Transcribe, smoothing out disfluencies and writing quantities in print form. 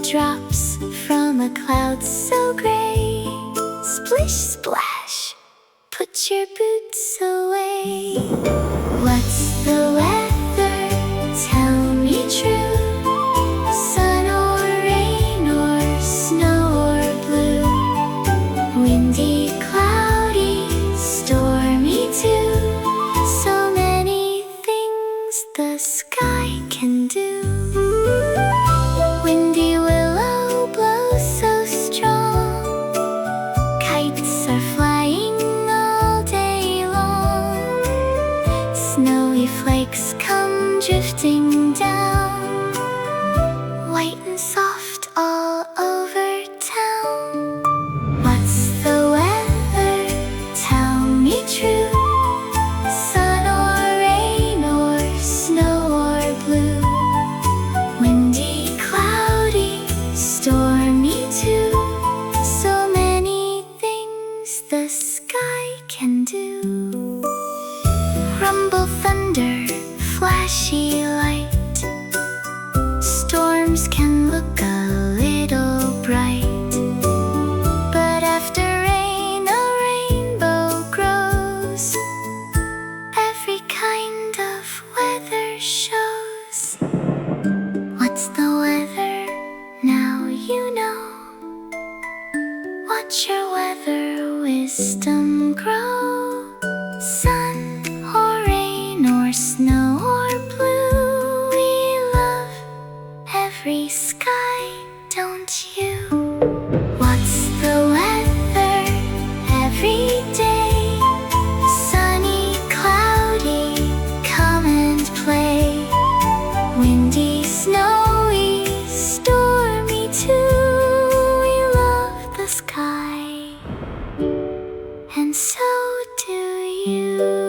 drops from a cloud so gray. Splish, splash, put your boots away. What's the weather? Tell me true. Sun or rain or snow or blue. Windy, cloudy, stormy too. So many things the sky can do. Windy willow blows so strong. Kites are flying all day long. Snowy flakes come drifting down, white and soft all over town. What's the weather? Tell me true. Sun or rain or snow or blue. Windy, cloudy, stormy too. So many things the sky can do. Rumble, thunder, flashy light. Storms can look a little bright, but after rain a rainbow grows. Every kind of weather shows. What's the weather? Now you know. Watch your weather wisdom grow. Sun or rain or snow or blue, we love every sky, don't you? What's the weather? Every day. Sunny, cloudy, come and play. Windy, snowy, stormy too. We love the sky, and so do you.